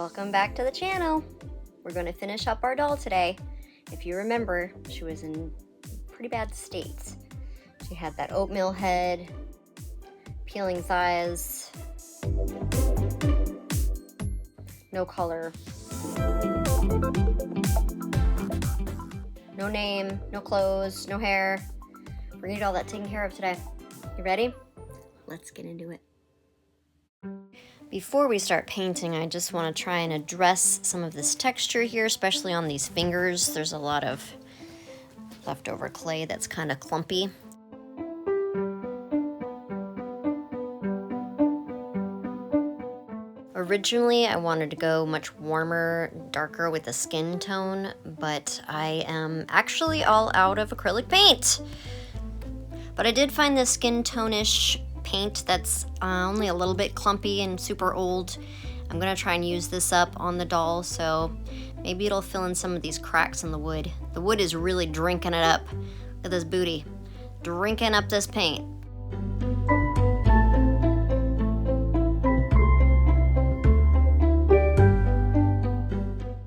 Welcome back to the channel. We're going to finish up our doll today. If you remember, she was in pretty bad state. She had that oatmeal head, peeling thighs, no color, no name, no clothes, no hair. We're gonna get all that taken care of today. You ready? Let's get into it. Before we start painting, I just want to try and address some of this texture here, especially on these fingers. There's a lot of leftover clay that's kind of clumpy. Originally, I wanted to go much warmer, darker with the skin tone, but I am actually all out of acrylic paint. But I did find this skin tone-ish paint that's only a little bit clumpy and super old. I'm gonna try and use this up on the doll, so maybe it'll fill in some of these cracks in the wood. The wood is really drinking it up. Look at this booty, drinking up this paint.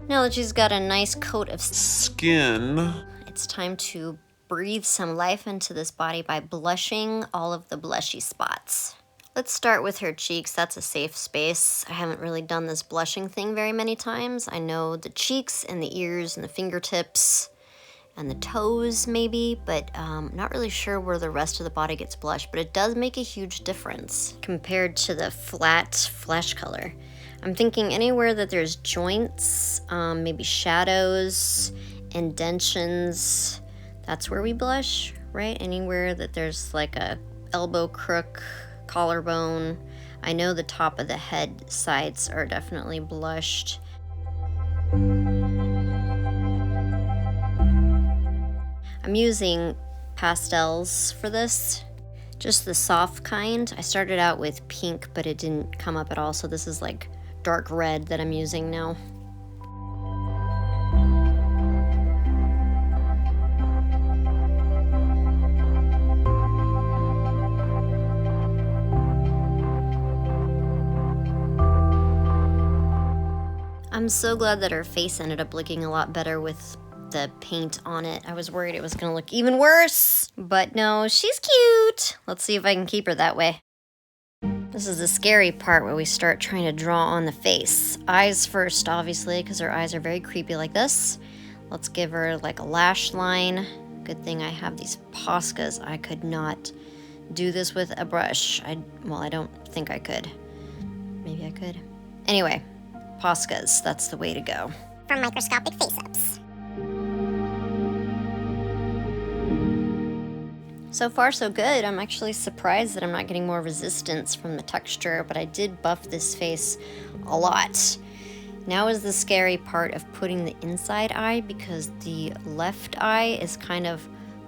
Now that she's got a nice coat of skin, it's time to breathe some life into this body by blushing all of the blushy spots. Let's start with her cheeks. That's a safe space. I haven't really done this blushing thing very many times. I know the cheeks and the ears and the fingertips and the toes maybe, but not really sure where the rest of the body gets blushed, but it does make a huge difference compared to the flat flesh color. I'm thinking anywhere that there's joints, maybe shadows, indentions, that's where we blush, right? Anywhere that there's like a elbow crook, collarbone. I know the top of the head sides are definitely blushed. I'm using pastels for this, just the soft kind. I started out with pink, but it didn't come up at all, so this is like dark red that I'm using now. I'm so glad that her face ended up looking a lot better with the paint on it. I was worried it was gonna look even worse, but no, she's cute. Let's see if I can keep her that way. This is the scary part where we start trying to draw on the face. Eyes first, obviously, because her eyes are very creepy like this. Let's give her like a lash line. Good thing I have these Poscas. I could not do this with a brush. Well, I don't think I could. Maybe I could. Anyway. Poscas, that's the way to go. For microscopic face-ups. So far so good. I'm actually surprised that I'm not getting more resistance from the texture, but I did buff this face a lot. Now is the scary part of putting the inside eye, because the left eye is kind of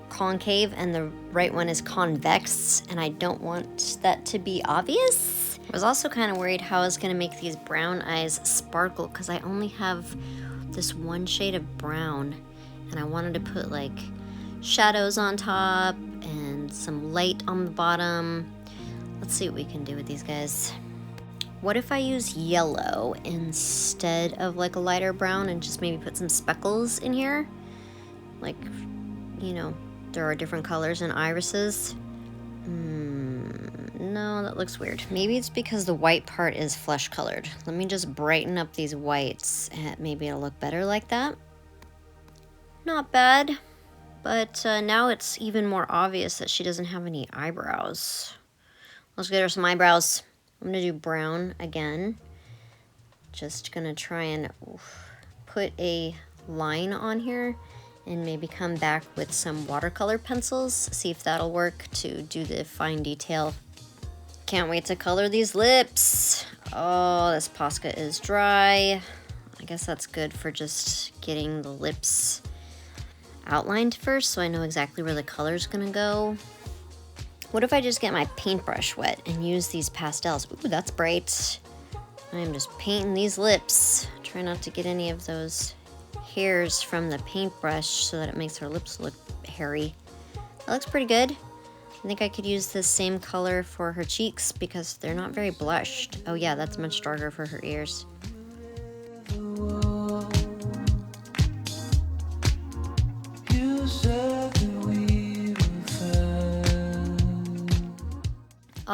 concave and the right one is convex, and I don't want that to be obvious. I was also kind of worried how I was going to make these brown eyes sparkle, because I only have this one shade of brown, and I wanted to put like shadows on top and some light on the bottom. Let's see what we can do with these guys. What if I use yellow instead of like a lighter brown and just maybe put some speckles in here? Like, you know, there are different colors in irises. No, that looks weird. Maybe it's because the white part is flesh colored. Let me just brighten up these whites and maybe it'll look better like that. Not bad, but now it's even more obvious that she doesn't have any eyebrows. Let's get her some eyebrows. I'm gonna do brown again. Just gonna try and put a line on here and maybe come back with some watercolor pencils, see if that'll work to do the fine detail. Can't wait to color these lips. Oh, this Posca is dry. I guess that's good for just getting the lips outlined first, so I know exactly where the color's gonna go. What if I just get my paintbrush wet and use these pastels? Ooh, that's bright. I'm just painting these lips. Try not to get any of those hairs from the paintbrush so that it makes her lips look hairy. That looks pretty good. I think I could use this same color for her cheeks because they're not very blushed. Oh yeah, that's much darker for her ears.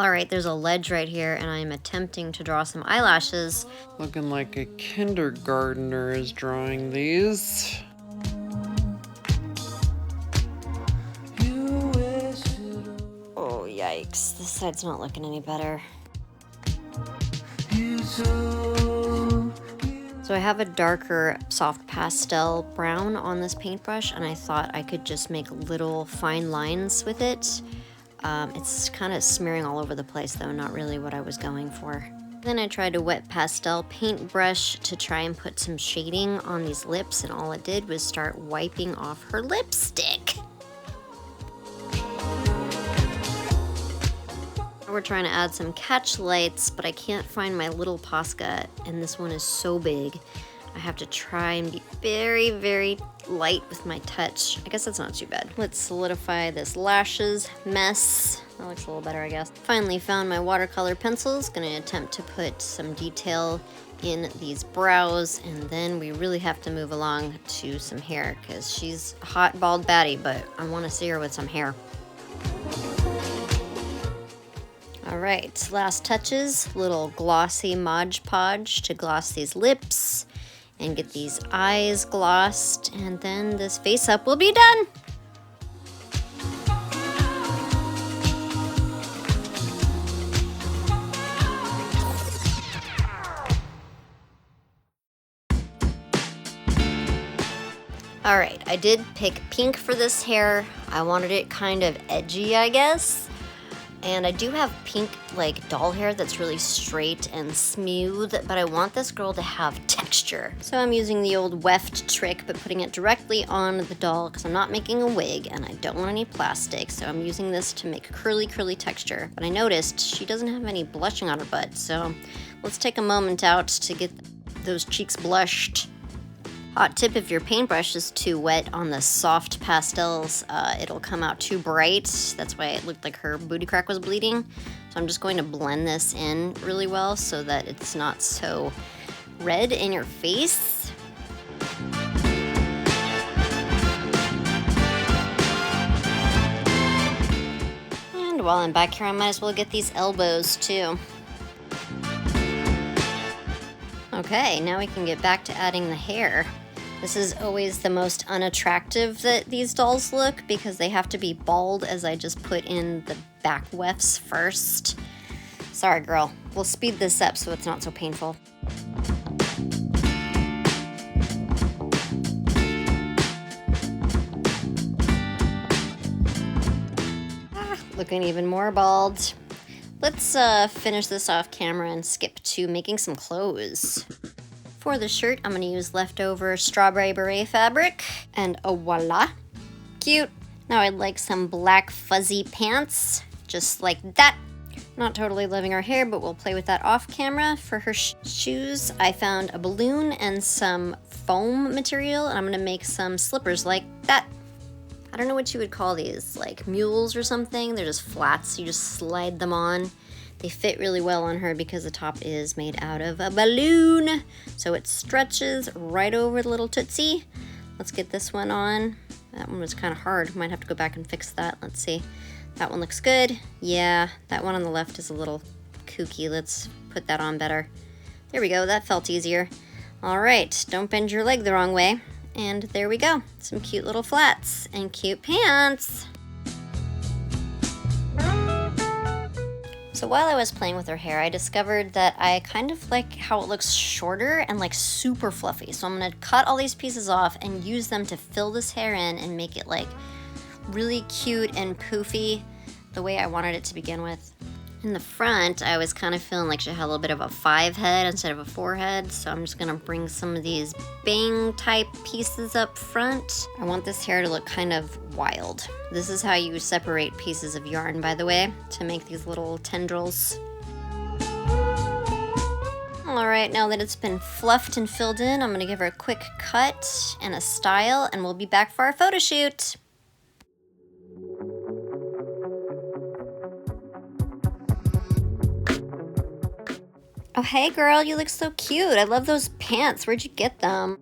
Alright, there's a ledge right here, and I'm attempting to draw some eyelashes. Looking like a kindergartner is drawing these. Oh, yikes. This side's not looking any better. So I have a darker soft pastel brown on this paintbrush, and I thought I could just make little fine lines with it. It's kind of smearing all over the place though, not really what I was going for. Then I tried a wet pastel paintbrush to try and put some shading on these lips, and all it did was start wiping off her lipstick. We're trying to add some catch lights, but I can't find my little Posca, and this one is so big. I have to try and be very, very light with my touch. I guess that's not too bad. Let's solidify this lashes mess. That looks a little better, I guess. Finally found my watercolor pencils. Gonna attempt to put some detail in these brows, and then we really have to move along to some hair, because she's a hot, bald baddie, but I want to see her with some hair. All right, last touches, little glossy Mod Podge to gloss these lips and get these eyes glossed, and then this face up will be done. All right, I did pick pink for this hair. I wanted it kind of edgy, I guess. And I do have pink, like, doll hair that's really straight and smooth, but I want this girl to have texture. So I'm using the old weft trick, but putting it directly on the doll, because I'm not making a wig, and I don't want any plastic, so I'm using this to make curly, curly texture. But I noticed she doesn't have any blushing on her butt, so let's take a moment out to get those cheeks blushed. Hot tip, if your paintbrush is too wet on the soft pastels, it'll come out too bright. That's why it looked like her booty crack was bleeding. So I'm just going to blend this in really well so that it's not so red in your face. And while I'm back here, I might as well get these elbows too. Okay, now we can get back to adding the hair. This is always the most unattractive that these dolls look, because they have to be bald as I just put in the back wefts first. Sorry, girl. We'll speed this up so it's not so painful. Looking even more bald. Let's finish this off camera and skip to making some clothes. For the shirt, I'm gonna use leftover strawberry beret fabric, and voila, cute. Now I'd like some black fuzzy pants, just like that. Not totally loving her hair, but we'll play with that off camera. For her shoes, I found a balloon and some foam material, and I'm gonna make some slippers like that. I don't know what you would call these, like mules or something. They're just flats, you just slide them on. They fit really well on her because the top is made out of a balloon. So it stretches right over the little tootsie. Let's get this one on. That one was kind of hard. Might have to go back and fix that. Let's see. That one looks good. Yeah, that one on the left is a little kooky. Let's put that on better. There we go, that felt easier. All right, don't bend your leg the wrong way. And there we go, some cute little flats and cute pants. So while I was playing with her hair, I discovered that I kind of like how it looks shorter and like super fluffy. So I'm gonna cut all these pieces off and use them to fill this hair in and make it like really cute and poofy the way I wanted it to begin with. In the front, I was kind of feeling like she had a little bit of a 5 head instead of a 4 head, so I'm just gonna bring some of these bang type pieces up front. I want this hair to look kind of wild. This is how you separate pieces of yarn, by the way, to make these little tendrils. All right, now that it's been fluffed and filled in, I'm gonna give her a quick cut and a style, and we'll be back for our photo shoot. Oh, hey girl, you look so cute. I love those pants. Where'd you get them?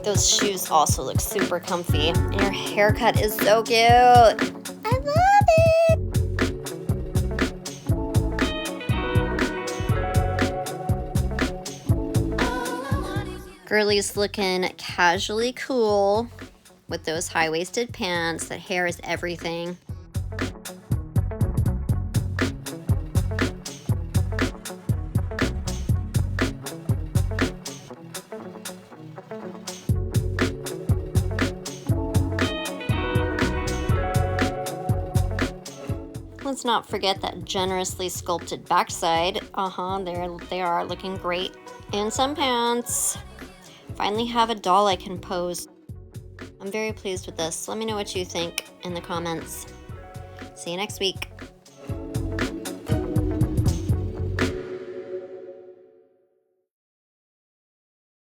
Those shoes also look super comfy. And your haircut is so cute. I love it. Girly's looking casually cool with those high-waisted pants. That hair is everything. Let's not forget that generously sculpted backside. There they are, looking great. And some pants. Finally have a doll I can pose. I'm very pleased with this. Let me know what you think in the comments. See you next week.